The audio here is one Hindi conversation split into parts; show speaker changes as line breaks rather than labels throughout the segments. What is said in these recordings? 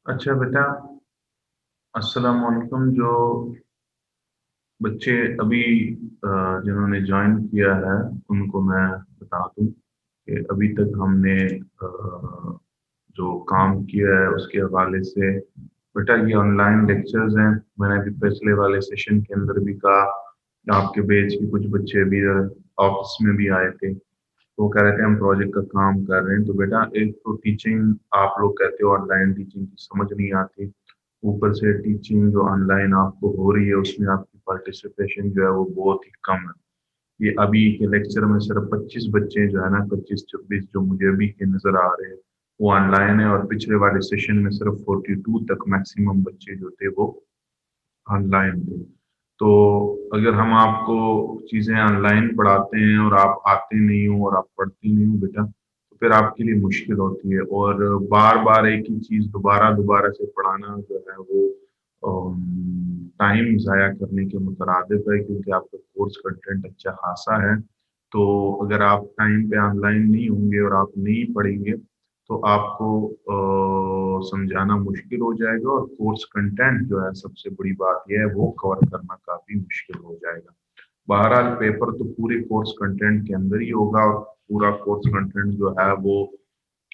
अच्छा बेटा, अस्सलाम वालेकुम। जो बच्चे अभी जिन्होंने ज्वाइन किया है उनको मैं बता दूं कि अभी तक हमने जो काम किया है उसके हवाले से बेटा ये ऑनलाइन लेक्चर्स हैं। मैंने अभी पिछले वाले सेशन के अंदर भी कहा, आपके बैच के कुछ बच्चे अभी ऑफिस में भी आए थे, तो वो कह रहे थे हम प्रोजेक्ट का काम कर रहे हैं। तो बेटा एक तो टीचिंग, आप लोग कहते हो ऑनलाइन टीचिंग की समझ नहीं आती, ऊपर से टीचिंग जो ऑनलाइन आपको हो रही है उसमें आपकी पार्टिसिपेशन जो है वो बहुत ही कम है। ये अभी के लेक्चर में सिर्फ 25 बच्चे जो है ना, 25-26 जो मुझे अभी के नजर आ रहे हैं वो ऑनलाइन है, और पिछले वाले सेशन में सिर्फ 42 तक मैक्सिमम बच्चे जो थे वो ऑनलाइन थे। तो अगर हम आपको चीजें ऑनलाइन पढ़ाते हैं और आप आते नहीं हो और आप पढ़ते नहीं हो बेटा, तो फिर आपके लिए मुश्किल होती है। और बार बार एक ही चीज दोबारा दोबारा से पढ़ाना जो है वो टाइम जाया करने के मुतरादिफ है, क्योंकि आपका कोर्स कंटेंट अच्छा खासा है। तो अगर आप टाइम पे ऑनलाइन नहीं होंगे और आप नहीं पढ़ेंगे तो आपको समझाना मुश्किल हो जाएगा, और कोर्स कंटेंट जो है सबसे बड़ी बात यह है वो कवर करना काफी मुश्किल हो जाएगा। बहरहाल पेपर तो पूरे कोर्स कंटेंट के अंदर ही होगा, और पूरा कोर्स कंटेंट जो है वो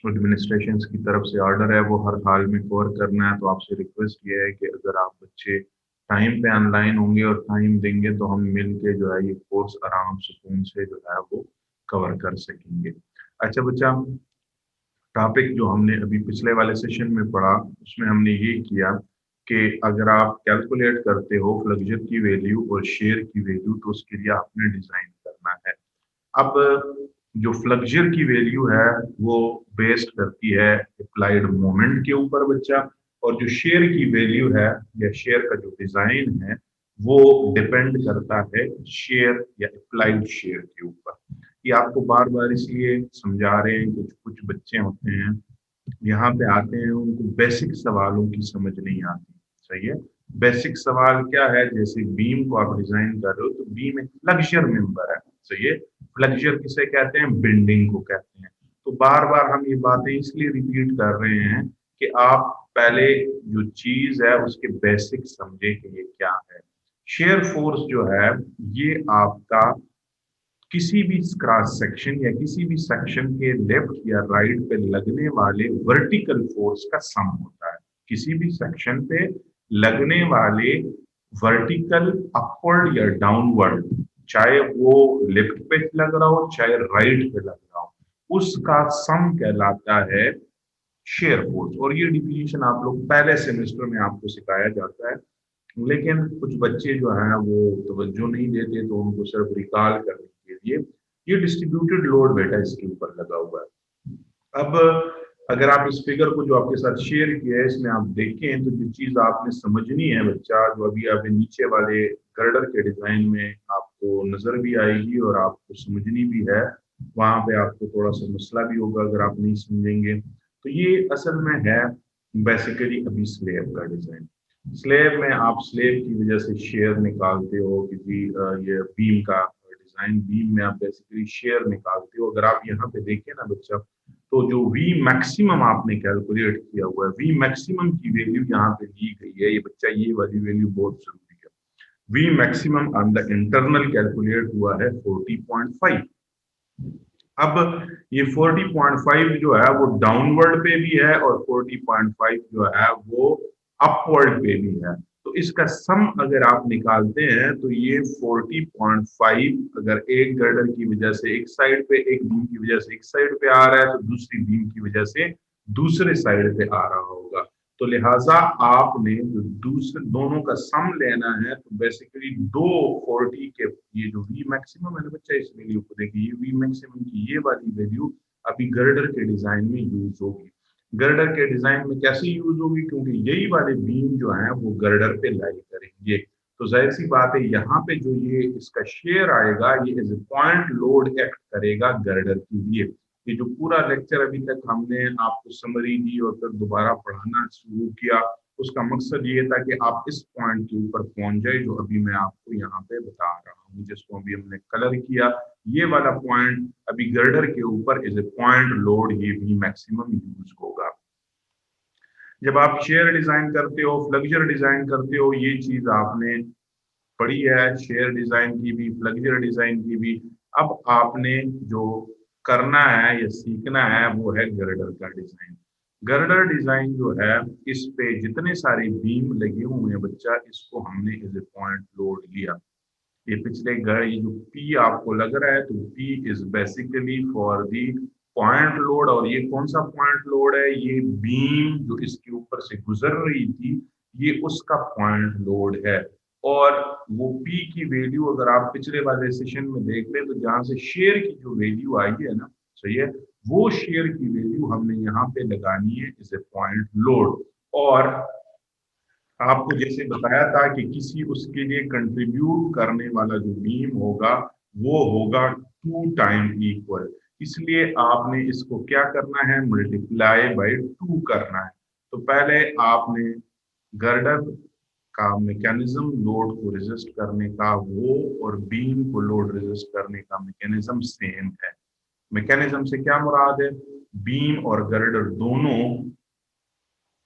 एडमिनिस्ट्रेशन की तरफ से ऑर्डर है वो हर हाल में कवर करना है। तो आपसे रिक्वेस्ट ये है कि अगर आप बच्चे टाइम पे ऑनलाइन होंगे और टाइम देंगे तो हम मिल के जो है ये कोर्स आराम सुकून से जो है वो कवर कर सकेंगे। अच्छा बच्चा, टॉपिक जो हमने अभी पिछले वाले सेशन में पढ़ा उसमें हमने ये किया कि अगर आप कैलकुलेट करते हो फ्लक्जर की वैल्यू और शेयर की वैल्यू तो उसके लिए आपने डिजाइन करना है। अब जो फ्लक्जर की वैल्यू है वो बेस्ड करती है अप्लाइड मोमेंट के ऊपर बच्चा, और जो शेयर की वैल्यू है या शेयर का जो डिजाइन है वो डिपेंड करता है शेयर या अप्लाइड शेयर के ऊपर। ये आपको बार बार इसलिए समझा रहे हैं कि कुछ बच्चे होते हैं यहाँ पे आते हैं उनको बेसिक सवालों की समझ नहीं आती। सही है। बेसिक सवाल क्या है, जैसे बीम को आप डिजाइन कर रहे हो तो बीम एक फ्लेक्सर मेंबर है। सही है। फ्लेक्सर किसे कहते हैं? बेंडिंग को कहते हैं। तो बार बार हम ये बातें इसलिए रिपीट कर रहे हैं कि आप पहले जो चीज है उसके बेसिक समझे कि ये क्या है। शेयर फोर्स जो है ये आपका किसी भी क्रॉस सेक्शन या किसी भी सेक्शन के लेफ्ट या राइट पे लगने वाले वर्टिकल फोर्स का सम होता है। किसी भी सेक्शन पे लगने वाले वर्टिकल अपवर्ड या डाउनवर्ड, चाहे वो लेफ्ट पे लग रहा हो चाहे राइट पे लग रहा हो, उसका सम कहलाता है शेयर फोर्स। और ये डिफिनेशन आप लोग पहले सेमेस्टर में आपको सिखाया जाता है, लेकिन कुछ बच्चे जो हैं वो तवज्जो नहीं देते, तो उनको सिर्फ रिकॉल करने के लिए ये डिस्ट्रीब्यूटेड लोड बेटा इसके ऊपर लगा हुआ है। अब अगर आप इस फिगर को जो आपके साथ शेयर किया है इसमें आप देखें तो जो चीज आपने समझनी है बच्चा, जो अभी आपने नीचे वाले गर्डर के डिजाइन में आपको नजर भी आएगी और आपको समझनी भी है, वहां पे आपको थोड़ा सा मसला भी होगा अगर आप नहीं समझेंगे। तो ये असल में है बेसिकली अभी स्लेब का डिजाइन। स्लेब में आप स्लेब की वजह से शेयर निकालते हो कि जी ये बीम का डिजाइन, बीम में आप बेसिकली शेयर निकालते हो। अगर आप यहाँ पे देखें ना बच्चा, तो जो वी मैक्सिमम आपने कैलकुलेट किया हुआ है, वी मैक्सिमम की वैल्यू यहाँ पे दी गई है। ये बच्चा ये वाली वैल्यू बहुत जरूरी है। We maximum on the internal calculate हुआ है 40.5। अब ये 40.5 जो है वो डाउनवर्ड पे भी है और 40.5 जो है वो अपवर्ड पे भी है। तो इसका सम अगर आप निकालते हैं तो ये 40.5 अगर एक गर्डर की वजह से एक साइड पे, एक बीम की वजह से एक साइड पे आ रहा है तो दूसरी बीम की वजह से दूसरे साइड पे आ रहा होगा। तो लिहाजा आपने जो दूसरे दोनों का सम लेना है तो बेसिकली दो 40 के, ये जो वी मैक्सिमम है ना बच्चा, इस वैल्यू को देखिए, ये वी मैक्सिमम की ये वाली वैल्यू अभी गर्डर के डिजाइन में यूज होगी। गर्डर के डिजाइन में कैसे यूज होगी? क्योंकि यही वाले बीम जो है वो गर्डर पे लाई करेंगे। तो जाहिर सी बात है यहाँ पे जो ये इसका शेयर आएगा ये as a point load act करेगा गर्डर के लिए। ये जो पूरा लेक्चर अभी तक हमने आपको समरी दी और फिर दोबारा पढ़ाना शुरू किया, उसका मकसद ये था कि आप इस पॉइंट के ऊपर पहुंच जाए जो अभी मैं आपको यहाँ पे बता रहा हूँ, जिसको अभी हमने कलर किया। ये वाला पॉइंट अभी गर्डर के ऊपर एज ए पॉइंट लोड ये भी मैक्सिमम यूज होगा। जब आप शेयर डिजाइन करते हो, फ्लक्चर डिजाइन करते हो, ये चीज आपने पढ़ी है, शेयर डिजाइन की भी, फ्लक्चर डिजाइन की भी। अब आपने जो करना है या सीखना है वो है गर्डर का डिजाइन। गर्डर डिजाइन जो है, इस पे जितने सारे बीम लगे हुए हैं बच्चा, इसको हमने एज ए पॉइंट लोड लिया। ये पिछले ये जो पी आपको लग रहा है, तो P is basically for the point load. और ये कौन सा पॉइंट लोड है? ये बीम जो इसके ऊपर से गुजर रही थी, ये उसका पॉइंट लोड है। और वो पी की वैल्यू अगर आप पिछले वाले सेशन में देख ले, तो जहां से शेयर की जो वैल्यू आई है ना, सही है, वो शेयर की वैल्यू हमने यहाँ पे लगानी है इज ए पॉइंट लोड। और आपको जैसे बताया था कि किसी उसके लिए कंट्रीब्यूट करने वाला जो बीम होगा, वो होगा 2 टाइम इक्वल। इसलिए आपने इसको क्या करना है? मल्टीप्लाई बाय 2 करना है। तो पहले आपने गर्डर का मैकेनिज्म, लोड को रेजिस्ट करने का वो, और बीम को लोड रेजिस्ट करने का मैकेनिज्म सेम है। मैकेनिज्म से क्या मुराद है? बीम और गर्डर दोनों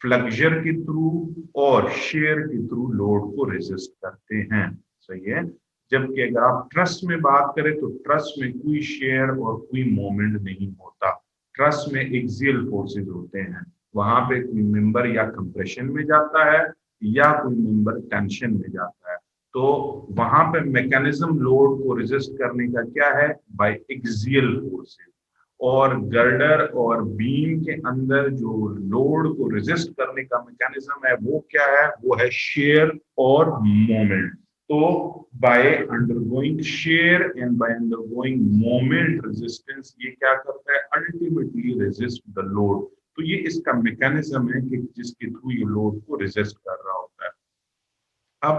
फ्लक्चर के थ्रू और शेयर के थ्रू लोड को रेजिस्ट करते हैं, सही है। जबकि अगर आप ट्रस में बात करें, तो ट्रस में कोई शेयर और कोई मोमेंट नहीं होता। ट्रस में एक्सियल फोर्सेस होते हैं, वहां पे कोई मेंबर या कंप्रेशन में जाता है या कोई मेंबर टेंशन में जाता है। तो वहां पे मैकेनिज्म लोड को रेजिस्ट करने का क्या है? By axial forces. और गर्डर और बीम के अंदर जो लोड को रेजिस्ट करने का मैकेनिज्म है, वो क्या है? वो है शेयर और मोमेंट। तो by undergoing shear and by undergoing moment resistance, ये क्या करता है? Ultimately resist the load. तो ये इसका मैकेनिज्म है कि जिसके थ्रू ये लोड को रेजिस्ट कर रहा होता है। अब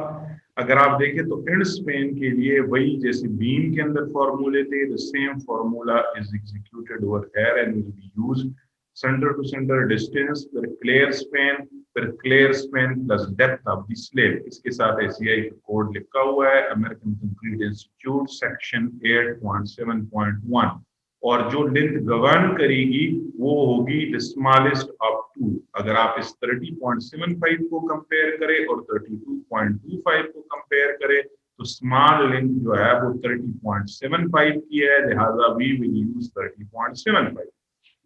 अगर आप देखें तो एंड स्पेन के लिए वही जैसे बीम के अंदर फॉर्मूले थे, the same formula is executed over here and will be used. Center to center distance फिर क्लियर स्पेन, फिर clear span plus depth of the slab. इसके साथ एसीआई का कोड लिखा हुआ है, अमेरिकन कंक्रीट इंस्टीट्यूट सेक्शन 8.7.1। और जो लेंथ गवर्न करेगी वो होगी द स्मॉलेस्ट ऑफ टू। अगर आप इस 30.75 को कंपेयर करें और 32.25 को कंपेयर करें, तो स्मॉल लेंथ जो है वो 30.75 की है, लिहाजा we will use 30.75।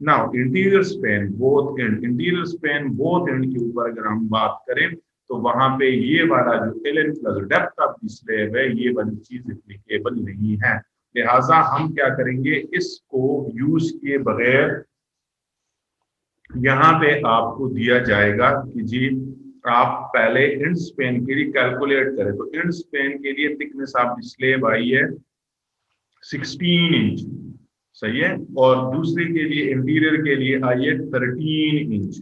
Now interior span both end, interior span both end के ऊपर अगर हम बात करें, तो वहां पे ये वाला जो L plus depth of the slab है, ये वाली चीज एप्लीकेबल नहीं है। लिहाजा हम क्या करेंगे? इसको यूज किए बगैर यहाँ पे आपको दिया जाएगा कि जी आप पहले इंड स्पेन के लिए कैलकुलेट करें। तो इंड स्पेन के लिए थिकनेस ऑफ द स्लेब आई है 16 इंच, सही है। और दूसरे के लिए, इंटीरियर के लिए आई है 13 इंच।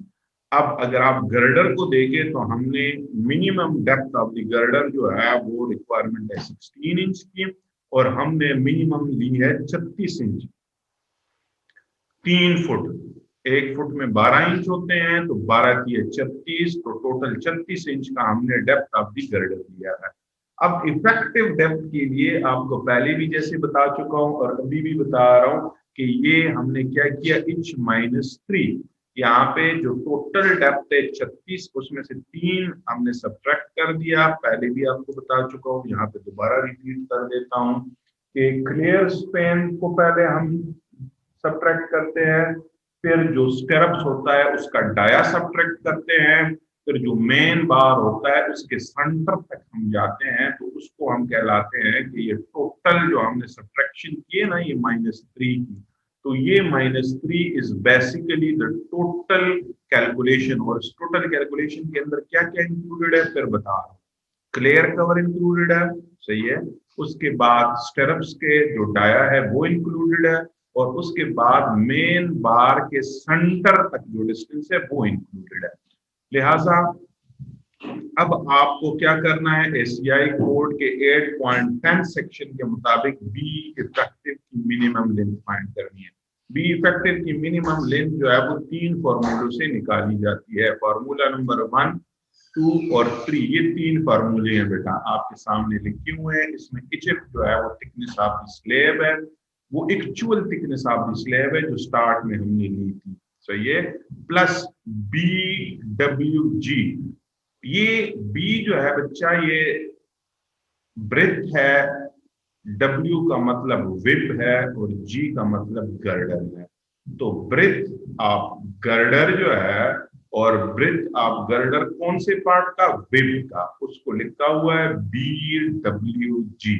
अब अगर आप गर्डर को देखें, तो हमने minimum depth of the girder जो है वो रिक्वायरमेंट है 16 इंच की, और हमने मिनिमम ली है 36 इंच। 3 फुट, 1 फुट में 12 इंच होते हैं, तो 12 की है 36, तो टोटल 36 इंच का हमने डेप्थ ऑफ दी गर्डर लिया है। अब इफेक्टिव डेप्थ के लिए आपको पहले भी जैसे बता चुका हूं और अभी भी बता रहा हूं कि ये हमने क्या किया, इंच -3। यहाँ पे जो टोटल डेप्थ है 36, उसमें से 3 हमने सब्ट्रैक्ट कर दिया। पहले भी आपको बता चुका हूँ, यहाँ पे दोबारा रिपीट कर देता हूँ कि क्लियर स्पेन को पहले हम सब्ट्रैक्ट करते हैं, फिर जो स्टेरप्स होता है उसका डाया सब्ट्रैक्ट करते हैं, फिर जो मेन बार होता है उसके सेंटर तक हम जाते हैं, तो उसको हम कहलाते हैं कि ये टोटल जो हमने सब्ट्रैक्शन किए ना, ये -3 की, तो ये -3 is basically the total calculation. और इस टोटल कैलकुलेशन के अंदर क्या क्या इंक्लूडेड है फिर बता रहा हूँ। क्लियर कवर इंक्लूडेड है, सही है। उसके बाद स्टेरप्स के जो डाया है वो इंक्लूडेड है, और उसके बाद मेन बार के सेंटर तक जो डिस्टेंस है वो इंक्लूडेड है। लिहाजा अब आपको क्या करना है, एसीआई कोड के 8.10 सेक्शन के मुताबिक बी इफेक्टिव की मिनिमम लेंथ फाइंड करनी है। बी इफेक्टिव की मिनिमम लेंथ जो है वो 3 फॉर्मूलों से निकाली जाती है। फार्मूला नंबर 1, 2 और 3, ये 3 फार्मूले हैं बेटा, आपके सामने लिखे हुए हैं। इसमें HF जो है वो थिकनेस ऑफ द स्लेब है, वो actual thickness of the slab है जो स्टार्ट में हमने ली थी। सही है, प्लस BWG। ये बी जो है बच्चा ये ब्रेथ है, W का मतलब विप है और G का मतलब गर्डर है। तो ब्रेथ ऑफ गर्डर जो है और ब्रेथ ऑफ गर्डर कौन से पार्ट का, विप का, उसको लिखा हुआ है BWG।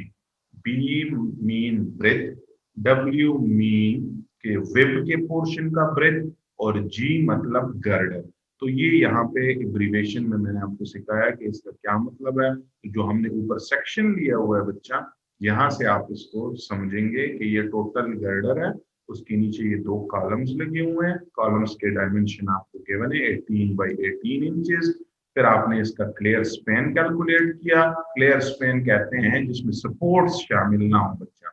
B mean breadth, W mean के विप के पोर्शन का ब्रेथ और G मतलब गर्डर। तो ये यहाँ पे एब्रीवेशन में मैंने आपको सिखाया कि इसका क्या मतलब है। जो हमने ऊपर सेक्शन लिया हुआ है बच्चा, यहां से आप इसको समझेंगे कि ये टोटल गर्डर है, उसके नीचे ये दो कॉलम्स लगे हुए हैं, कॉलम्स के डायमेंशन आपको गिवन है 18 बाई 18 इंचेस। फिर आपने इसका क्लियर स्पैन कैलकुलेट किया। क्लियर स्पैन कहते हैं जिसमें सपोर्ट्स शामिल ना हो बच्चा,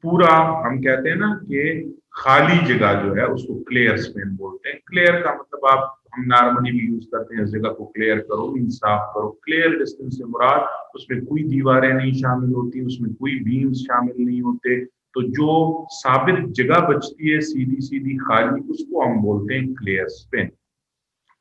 पूरा हम कहते हैं ना कि खाली जगह जो है उसको क्लियर स्पेन बोलते हैं। क्लियर का मतलब आप हम नॉर्मली भी यूज करते हैं, इस जगह को क्लियर करो मीन साफ करो। क्लियर डिस्टेंस से मुराद उसमें कोई दीवारें नहीं शामिल होती, उसमें कोई बीम्स शामिल नहीं होते, तो जो साबित जगह बचती है सीधी सीधी खाली, उसको हम बोलते हैं क्लियर स्पेन।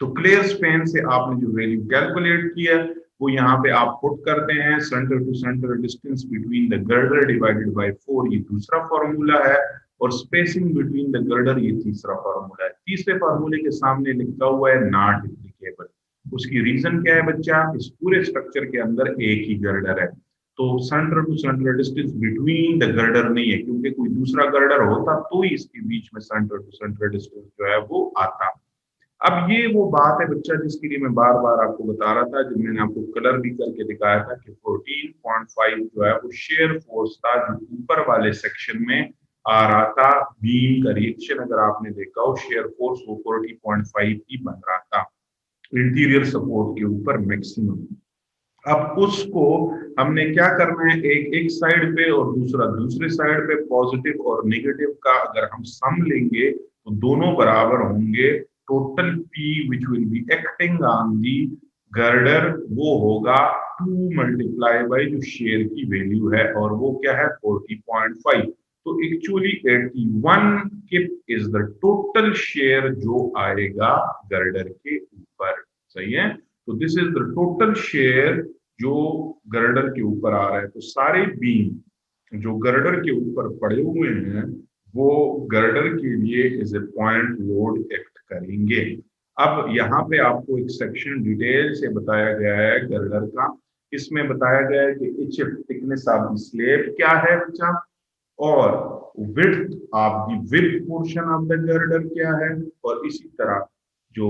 तो क्लियर स्पेन से आपने जो वैल्यू कैलकुलेट किया वो यहाँ पे आप पुट करते हैं। Center to center distance between the girder divided by 4 ये दूसरा फॉर्मूला है, और स्पेसिंग बिटवीन द गर्डर ये तीसरा फॉर्मूला है। तीसरे फॉर्मूले के सामने लिखा हुआ है नॉट एप्लीकेबल। उसकी रीजन क्या है बच्चा, इस पूरे स्ट्रक्चर के अंदर एक ही गर्डर है, तो center to center distance between the girder नहीं है, क्योंकि कोई दूसरा गर्डर होता तो ही इसके बीच में सेंटर टू सेंटर डिस्टेंस जो है वो आता। अब ये वो बात है बच्चा जिसके लिए मैं बार बार आपको बता रहा था, जब मैंने आपको कलर भी करके दिखाया था कि 14.5 जो है वो शेयर फोर्स था जो ऊपर वाले सेक्शन में आ रहा था। बीम का रिएक्शन अगर आपने देखा हो, शेयर फोर्स वो 40.5 ही बन रहा था इंटीरियर सपोर्ट के ऊपर मैक्सिमम। अब उसको हमने क्या करना है, एक एक साइड पे और दूसरा दूसरे साइड पे, पॉजिटिव और नेगेटिव का अगर हम सम लेंगे तो दोनों बराबर होंगे। Total P which will be acting on the girder वो होगा 2 मल्टीप्लाई बाई जो शेयर की वैल्यू है, और वो क्या है 40.5। तो actually 81 keep is the total share जो आएगा गर्डर के ऊपर। सही है, तो this is the total share जो गर्डर के ऊपर आ रहा है। तो सारे बीम जो गर्डर के ऊपर पड़े हुए हैं वो गर्डर के लिए is a point load act करेंगे। अब यहाँ पे आपको एक सेक्शन डिटेल से बताया गया है गर्डर का। इसमें बताया गया है कि etch thickness of the slab क्या है बच्चा, और width of the whip portion of the girder क्या है, और इसी तरह जो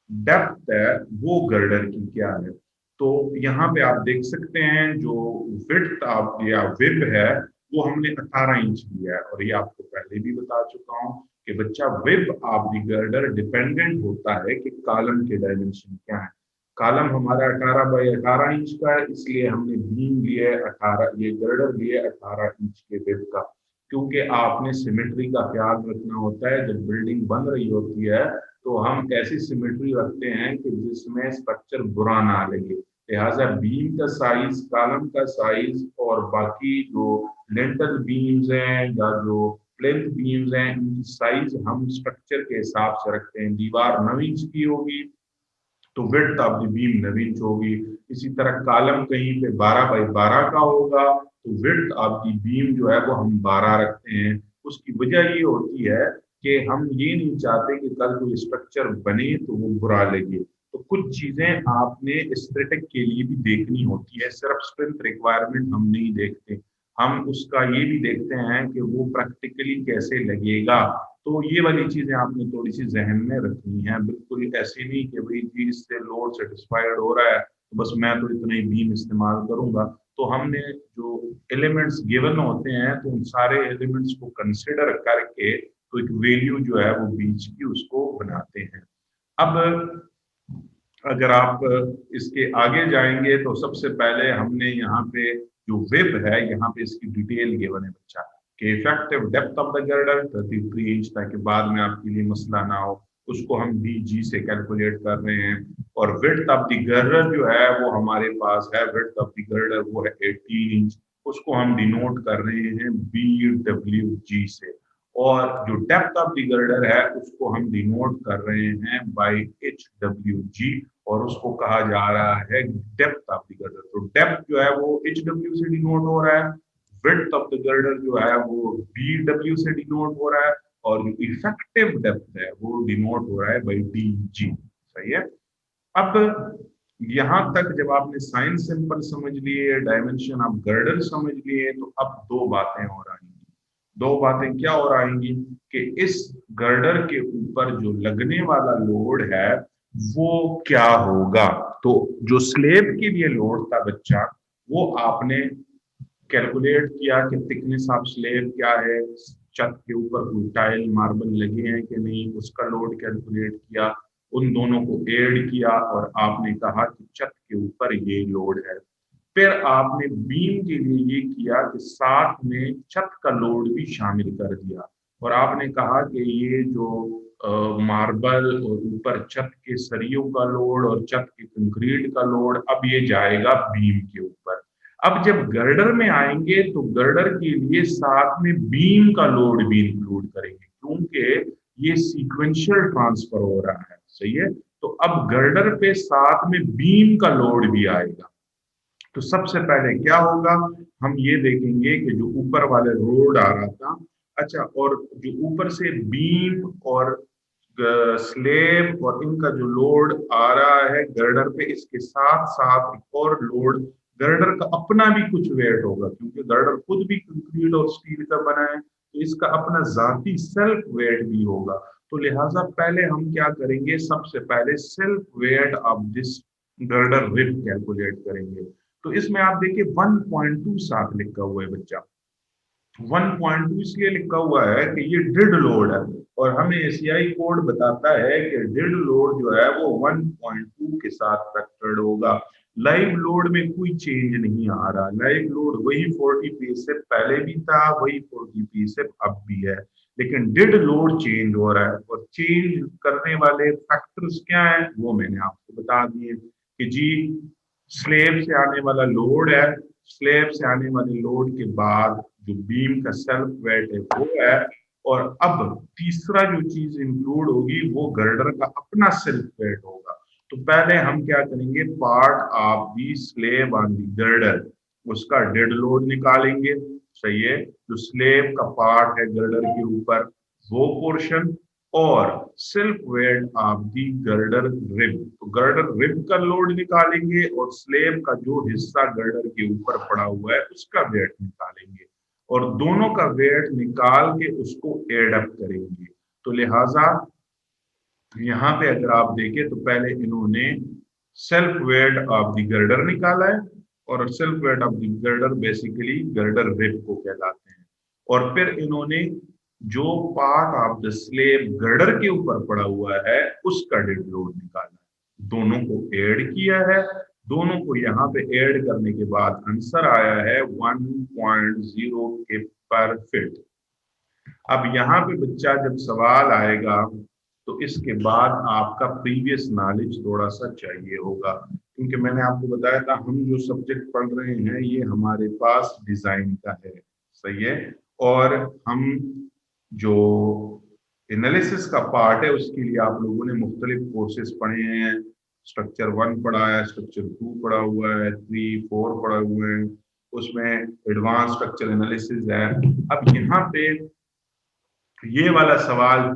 डेप्थ है वो गर्डर की क्या है। तो यहाँ पे आप देख सकते हैं जो विड्थ ऑफ या विप है वो हमने 18 इंच लिया है, और ये आपको पहले भी बता चुका हूँ कि बच्चा whip of the girder dependent होता है कि कॉलम के डायमेंशन क्या है। कॉलम हमारा 18 बाई 18 इंच का है, इसलिए हमने बीम लिए 18, ये गर्डर लिए 18 इंच के विप का, क्योंकि आपने सिमेट्री का ख्याल रखना होता है। जब बिल्डिंग बन रही होती है तो हम ऐसी सिमेट्री रखते हैं कि जिसमें स्ट्रक्चर बुरा ना लगे, लिहाजा बीम का साइज, कॉलम का साइज और बाकी जो लिंटल बीम्स हैं या जो प्लिंथ बीम्स हैं इनकी साइज हम स्ट्रक्चर के हिसाब से रखते हैं। दीवार 9 इंच की होगी तो width of the beam 9 inch होगी। इसी तरह कॉलम कहीं पे 12 बाई 12 का होगा तो विड्थ ऑफ द बीम जो है वो हम 12 रखते हैं। उसकी वजह ये होती है कि हम ये नहीं चाहते कि कल कोई स्ट्रक्चर बने तो वो बुरा लगे। तो कुछ चीजें आपने एस्थेटिक के लिए भी देखनी होती है, सिर्फ स्ट्रेंथ रिक्वायरमेंट हम नहीं देखते, हम उसका ये भी देखते हैं कि वो प्रैक्टिकली कैसे लगेगा। तो ये वाली चीजें आपने थोड़ी सी जहन में रखनी है। बिल्कुल ऐसे नहीं कि भाई जी इससे लोड सेटिस्फाइड हो रहा है तो बस मैं तो इतना ही बीम इस्तेमाल करूंगा। तो हमने जो एलिमेंट्स गिवन होते हैं तो उन सारे एलिमेंट्स को कंसिडर करके तो एक वैल्यू जो है वो बीच की उसको बनाते हैं। अब अगर आप इसके आगे जाएंगे तो सबसे पहले हमने यहाँ पे जो वेब है यहाँ पे इसकी डिटेल गिवन है बच्चा कि effective depth of the girder 33 inch, ताकि बाद में आपके लिए मसला ना हो। उसको हम DG से कैलकुलेट कर रहे हैं। और विड्थ ऑफ द गर्डर जो है वो हमारे पास है, विड्थ ऑफ द गर्डर वो है 18 इंच, उसको हम डिनोट कर रहे हैं BWG से। और जो डेप्थ ऑफ द गर्डर है उसको हम डिनोट कर रहे हैं बाय HWG, और उसको कहा जा रहा है डेप्थ ऑफ द गर्डर। तो डेप्थ जो है वो HW से डिनोट हो रहा है, विड्थ ऑफ द गर्डर जो है वो BW से डिनोट हो रहा है, और जो इफेक्टिव डेप्थ है वो डिनोट हो रहा है बाय DG। सही है। अब यहां तक जब आपने साइन सिंपल समझ लिए, डायमेंशन ऑफ गर्डर समझ लिए, तो अब दो बातें और आएंगी। दो बातें क्या और आएंगी कि इस गर्डर के ऊपर जो लगने वाला लोड है वो क्या होगा। तो जो स्लेब के लिए लोड था बच्चा, वो आपने कैलकुलेट किया कि थिकनेस ऑफ स्लेब क्या है, छत के ऊपर कोई टाइल मार्बल लगे हैं कि नहीं, उसका लोड कैलकुलेट किया, उन दोनों को ऐड किया और आपने कहा कि छत के ऊपर ये लोड है। फिर आपने बीम के लिए ये किया कि साथ में छत का लोड भी शामिल कर दिया, और आपने कहा कि ये जो मार्बल और ऊपर छत के सरियों का लोड और छत के कंक्रीट का लोड, अब ये जाएगा बीम के ऊपर। अब जब गर्डर में आएंगे तो गर्डर के लिए साथ में बीम का लोड भी इंक्लूड करेंगे, क्योंकि ये सीक्वेंशियल ट्रांसफर हो रहा है। सही है। तो अब गर्डर पे साथ में बीम का लोड भी आएगा। तो सबसे पहले क्या होगा, हम ये देखेंगे कि जो ऊपर वाले रोड आ रहा था, अच्छा, और जो ऊपर से बीम और स्लेब और इनका जो लोड आ रहा है गर्डर पे, इसके साथ साथ एक और लोड गर्डर का अपना भी कुछ वेट होगा, क्योंकि गर्डर खुद भी कंक्रीट और स्टील का बना है, तो इसका अपना जाती सेल्फ वेट भी होगा। तो लिहाजा पहले हम क्या करेंगे, सबसे पहले self weight of this girder rib calculate करेंगे। तो इसमें आप देखिए 1.2 साथ लिखा हुआ है बच्चा। 1.2 इसलिए लिखा हुआ है कि ये डिड लोड है, और हमें एसीआई कोड बताता है कि डिड लोड जो है वो 1.2 के साथ फैक्टर्ड होगा। लाइव लोड में कोई चेंज नहीं आ रहा, लाइव लोड वही 40 पीएसएफ पहले भी था, वही 40 पीएसएफ अब भी है, लेकिन डिड लोड चेंज हो रहा है। और चेंज करने वाले फैक्टर्स क्या हैं वो मैंने आपको बता दिए कि जी, स्लेब से आने वाला लोड है, स्लेब से आने वाले लोड के बाद जो बीम का सेल्फ वेट है वो है, और अब तीसरा जो चीज इंक्लूड होगी वो गर्डर का अपना सेल्फ वेट होगा। तो पहले हम क्या करेंगे, part of the slab on the girder, उसका डेड लोड निकालेंगे। सही है। जो स्लेब का पार्ट है गर्डर के ऊपर वो पोर्शन, और self weight of the girder rib, तो गर्डर रिब का लोड निकालेंगे और स्लेब का जो हिस्सा गर्डर के ऊपर पड़ा हुआ है उसका वेट निकालेंगे, और दोनों का वेट निकाल के उसको एड अप करेंगे। तो लिहाजा यहाँ पे अगर आप देखें तो पहले इन्होंने self weight of the girder निकाला है, और self weight of the girder basically girder rib को कहलाते हैं, और फिर इन्होंने जो part of the slab girder के ऊपर पड़ा हुआ है उसका डेड लोड निकाला है, दोनों को ऐड किया है। दोनों को यहाँ पे ऐड करने के बाद आंसर आया है 1.0 के पर फिट। अब यहाँ पे बच्चा जब सवाल आएगा तो इसके बाद आपका प्रीवियस नॉलेज थोड़ा सा चाहिए होगा, क्योंकि मैंने आपको बताया था हम जो सब्जेक्ट पढ़ रहे हैं ये हमारे पास डिजाइन का है। सही है। और हम जो एनालिसिस का पार्ट है उसके लिए आप लोगों ने मुख्तलिफ कोर्सेज पढ़े हैं। स्ट्रक्चर 1 पढ़ा है, स्ट्रक्चर 2 पढ़ा हुआ है, 3, 4 पढ़ा हुए हैं, उसमें एडवांस स्ट्रक्चर एनालिसिस है। अब यहाँ पे ये वाला सवाल